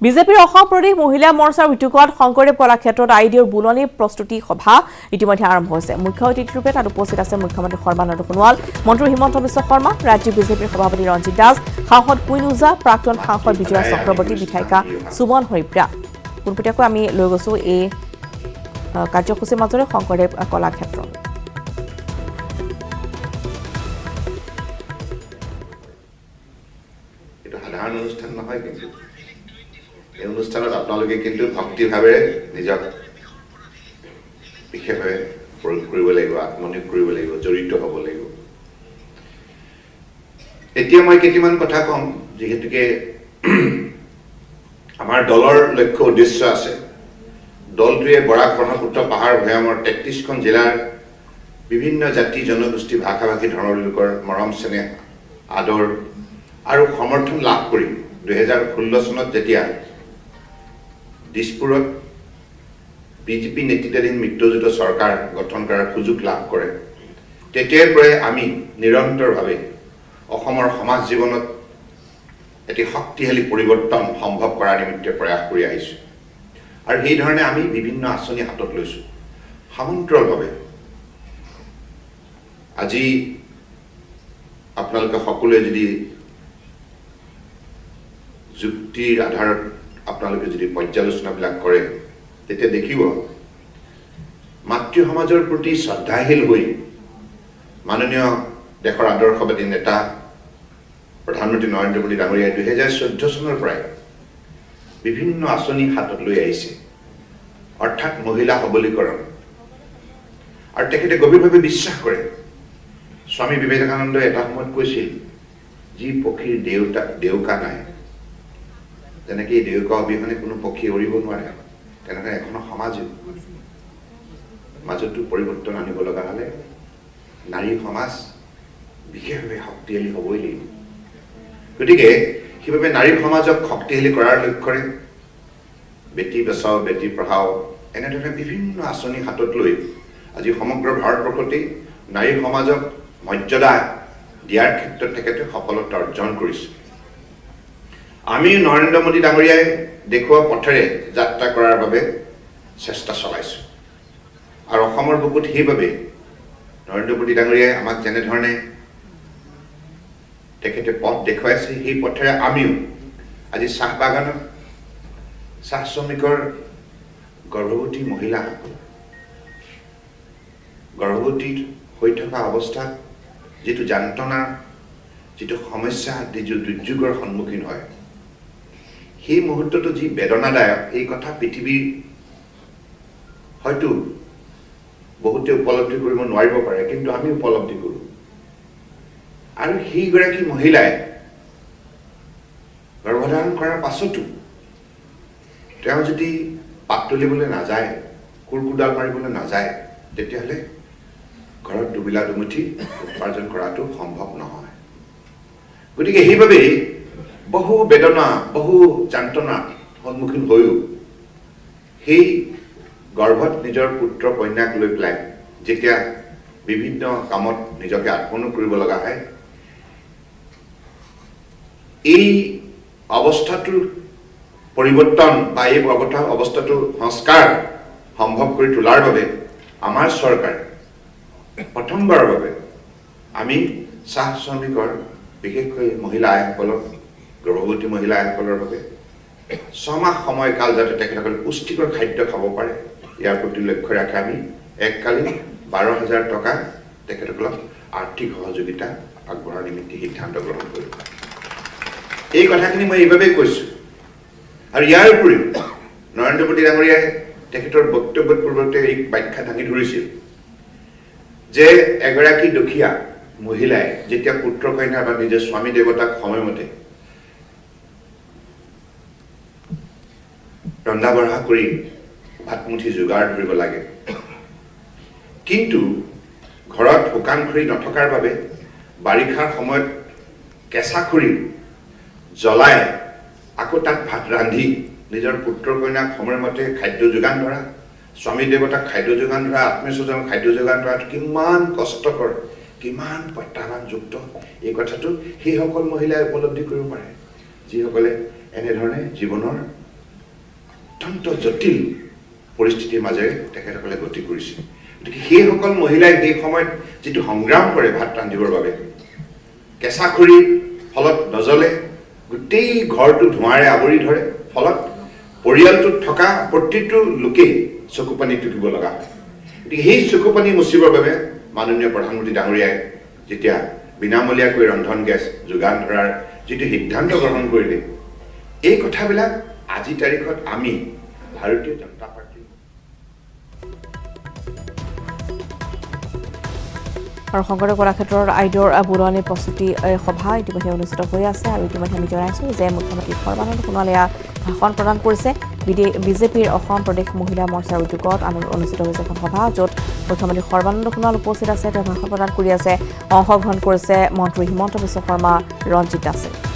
বিজেপিৰ অসম প্ৰদেশ মহিলা মৰ্চাৰ উদ্যোগত শংকৰদেৱ কলাক্ষেত্ৰত আইডিৰ বুলনি প্ৰস্তুতি সভা ইতিমধ্যে আৰম্ভ হৈছে। মুখ্য অতিথিৰূপে তাত উপস্থিত আছে মুখ্যমন্ত্ৰী সৰ্বানন্দ সোণোৱাল, মন্ত্ৰী হিমন্ত বিশ্ব শৰ্মা, ৰাজ্য বিজেপিৰ সভাপতি ৰঞ্জিত দাস, সাংসদ কুইন ওজা, প্ৰাক্তন সাংসদ বিজয়া চক্ৰৱৰ্তী, বিধায়িকা সুমন হৰিপ্ৰা। পোনপটীয়াকৈ আমি লৈ গৈছো এই কাৰ্যসূচীৰ মাজৰে শংকৰদেৱ কলাক্ষেত্ৰ। সাধাৰণ অনুষ্ঠান নহয়, কিন্তু এই অনুষ্ঠানত আপোনালোকে কিন্তু ভক্তিভাৱেৰে নিজক বিশেষভাৱে প্ৰয়োগ কৰিব লাগিব, আত্মনিয়োগ কৰিব লাগিব, জড়িত হ'ব লাগিব। এতিয়া মই কেইটামান কথা কম, যিহেতুকে আমাৰ দলৰ লক্ষ্য উদ্দেশ্য আছে। দলটোৱে বৰাক ব্ৰহ্মপুত্ৰ পাহাৰ ভৈয়ামৰ ৩৩খন জিলাৰ বিভিন্ন জাতি জনগোষ্ঠী ভাষা ভাষী ধৰ্মৰ লোকৰ মৰম চেনেহ আদৰ আৰু সমৰ্থন লাভ কৰি ২০১৬ চনত যেতিয়া দিছপুৰত বিজেপি নেতৃত্বাধীন মিত্ৰজোঁট চৰকাৰ গঠন কৰাৰ সুযোগ লাভ কৰে, তেতিয়াৰ পৰাই আমি নিৰন্তৰভাৱে অসমৰ সমাজ জীৱনত এটি শক্তিশালী পৰিৱৰ্তন সম্ভৱ কৰাৰ নিমিত্তে প্ৰয়াস কৰি আহিছোঁ। আৰু সেইধৰণে আমি বিভিন্ন আঁচনি হাতত লৈছোঁ সমান্তৰালভাৱে। আজি আপোনালোকে সকলোৱে যদি যুক্তিৰ আধাৰত আপোনালোকে যদি পৰ্যালোচনাবিলাক কৰে, তেতিয়া দেখিব মাতৃ সমাজৰ প্ৰতি শ্ৰদ্ধাশীল হৈ মাননীয় দেশৰ আদৰ্শবাদী নেতা প্ৰধানমন্ত্ৰী নৰেন্দ্ৰ মোদী ডাঙৰীয়াই ২০১৪ চনৰ পৰাই বিভিন্ন আঁচনি হাতত লৈ আহিছে, অৰ্থাৎ মহিলা সবলীকৰণ। আৰু তেখেতে গভীৰভাৱে বিশ্বাস কৰে। স্বামী বিবেকানন্দই এটা সময়ত কৈছিল, যি পক্ষীৰ দেউকা নাই, তেনেকৈ এই দেউকা অবিহনে কোনো পক্ষী উৰিব নোৱাৰে। তেনেকৈ এখন সমাজে মাজতো পৰিৱৰ্তন আনিব লগা হ'লে নাৰী সমাজ বিশেষভাৱে শক্তিশালী হ'বই লাগিব। গতিকে সেইবাবে নাৰী সমাজক শক্তিশালী কৰাৰ লক্ষ্যৰে বেটী বচাও বেটী পঢ়াও এনেধৰণে বিভিন্ন আঁচনি হাতত লৈ আজি সমগ্ৰ ভাৰতবৰ্ষতে নাৰী সমাজক মৰ্যাদা দিয়াৰ ক্ষেত্ৰত তেখেতে সফলতা অৰ্জন কৰিছে। আমি নৰেন্দ্ৰ মোদী ডাঙৰীয়াই দেখুওৱা পথেৰে যাত্ৰা কৰাৰ বাবে চেষ্টা চলাইছোঁ। আৰু অসমৰ বুকুত সেইবাবে নৰেন্দ্ৰ মোদী ডাঙৰীয়াই আমাক যেনেধৰণে তেখেতে পথ দেখুৱাইছে, সেই পথেৰে আমিও আজি চাহ বাগানত চাহ শ্ৰমিকৰ গৰ্ভৱতী মহিলাসকল গৰ্ভৱতী হৈ থকা অৱস্থাত যিটো যান্ত্ৰণা, যিটো সমস্যা, যিটো দুৰ্যোগৰ সন্মুখীন হয়, সেই মুহূৰ্তটো যি বেদনাদায়ক, এই কথা পৃথিৱীৰ হয়তো বহুতে উপলব্ধি কৰিব নোৱাৰিব পাৰে, কিন্তু আমি উপলব্ধি কৰোঁ। আৰু সেইগৰাকী মহিলাই গৰ্ভধাৰণ কৰাৰ পাছতো তেওঁ যদি পাত তুলিবলৈ নাযায়, কুৰকুডাল মাৰিবলৈ নাযায়, তেতিয়াহ'লে ঘৰত দুবিলা দুমুঠি উপাৰ্জন কৰাটো সম্ভৱ নহয়। গতিকে সেইবাবেই বহু বেদনা, বহু যান্ত্ৰণাৰ সন্মুখীন হৈও সেই গৰ্ভত নিজৰ পুত্ৰ কন্যাক লৈ পেলাই যেতিয়া বিভিন্ন কামত নিজকে আত্মনিয়োগ কৰিব লগা হয়, এই অৱস্থাটোৰ পৰিৱৰ্তন বা এই অৱস্থাটো সংস্কাৰ সম্ভৱ কৰি তোলাৰ বাবে আমাৰ চৰকাৰে প্ৰথমবাৰৰ বাবে আমি চাহ শ্ৰমিকৰ বিশেষকৈ মহিলা আইসকলক, গৰ্ভৱতী মহিলা আইসকলৰ বাবে ৬ মাহ সময়কাল যাতে তেখেতসকলে পুষ্টিকৰ খাদ্য খাব পাৰে, ইয়াৰ প্ৰতি লক্ষ্য ৰাখি আমি এককালীন ১২,০০০ টকা তেখেতসকলক আৰ্থিক সহযোগিতা আগবঢ়াৰ নিমিত্তে সিদ্ধান্ত গ্ৰহণ কৰিলোঁ। এই কথাখিনি মই এইবাবেই কৈছোঁ। আৰু ইয়াৰ উপৰিও নৰেন্দ্ৰ মোদী ডাঙৰীয়াই তেখেতৰ বক্তব্যৰ পূৰ্বতে এই ব্যাখ্যা দাঙি ধৰিছিল যে এগৰাকী দুখীয়া মহিলাই যেতিয়া পুত্ৰ কন্যা বা নিজৰ স্বামী দেৱতাক সময়মতে ৰন্ধা বঢ়া কৰি ভাতমুঠি যোগাৰ ধৰিব লাগে, কিন্তু ঘৰত শুকান খৰি নথকাৰ বাবে বাৰিষাৰ সময়ত কেঁচা খৰি জ্বলাই আকৌ তাত ভাত ৰান্ধি নিজৰ পুত্ৰ কন্যাক সময়মতে খাদ্য যোগান ধৰা, স্বামী দেৱতাক খাদ্য যোগান ধৰা, আত্মীয় স্বজনক খাদ্য যোগান ধৰাটো কিমান কষ্টকৰ, কিমান প্ৰত্যাহ্বানযুক্ত, এই কথাটো সেইসকল মহিলাই উপলব্ধি কৰিব পাৰে যিসকলে এনেধৰণে জীৱনৰ অত্যন্ত জটিল পৰিস্থিতিৰ মাজেৰে তেখেতসকলে গতি কৰিছে গতিকে সেইসকল মহিলাই সেই সময়ত যিটো সংগ্ৰাম কৰে ভাত ৰান্ধিবৰ বাবে কেঁচা খৰিৰ ফলত নজ্বলে গোটেই ঘৰটো ধোঁৱাৰে আৱৰি ধৰে ফলত পৰিয়ালটোত থকা প্ৰতিটো লোকেই চকুপানী টুকিব লগা হয় গতিকে সেই চকুপানী মুচিবৰ বাবে মাননীয় প্ৰধানমন্ত্ৰী ডাঙৰীয়াই যেতিয়া বিনামূলীয়াকৈ ৰন্ধন গেছ যোগান ধৰাৰ যিটো সিদ্ধান্ত গ্ৰহণ কৰিলে এই কথাবিলাক আজি তাৰিখত আমি ভাৰতীয় জনতা পাৰ্টি আৰু শংকৰদেৱ কলাক্ষেত্ৰৰ আইডৰ বুলনি প্ৰস্তুতি সভা ইতিমধ্যে অনুষ্ঠিত হৈ আছে আৰু ইতিমধ্যে আমি জনাইছোঁ যে মুখ্যমন্ত্ৰী সৰ্বানন্দ সোণোৱালে ভাষণ প্ৰদান কৰিছে বিজেপিৰ অসম প্ৰদেশ মহিলা মৰ্চাৰ উদ্যোগত অনুষ্ঠিত হৈছে এখন সভা য'ত মুখ্যমন্ত্ৰী সৰ্বানন্দ সোণোৱাল উপস্থিত আছে তেওঁ ভাষণ প্ৰদান কৰি আছে অংশগ্ৰহণ কৰিছে মন্ত্ৰী হিমন্ত বিশ্ব শৰ্মা ৰঞ্জিত দাসে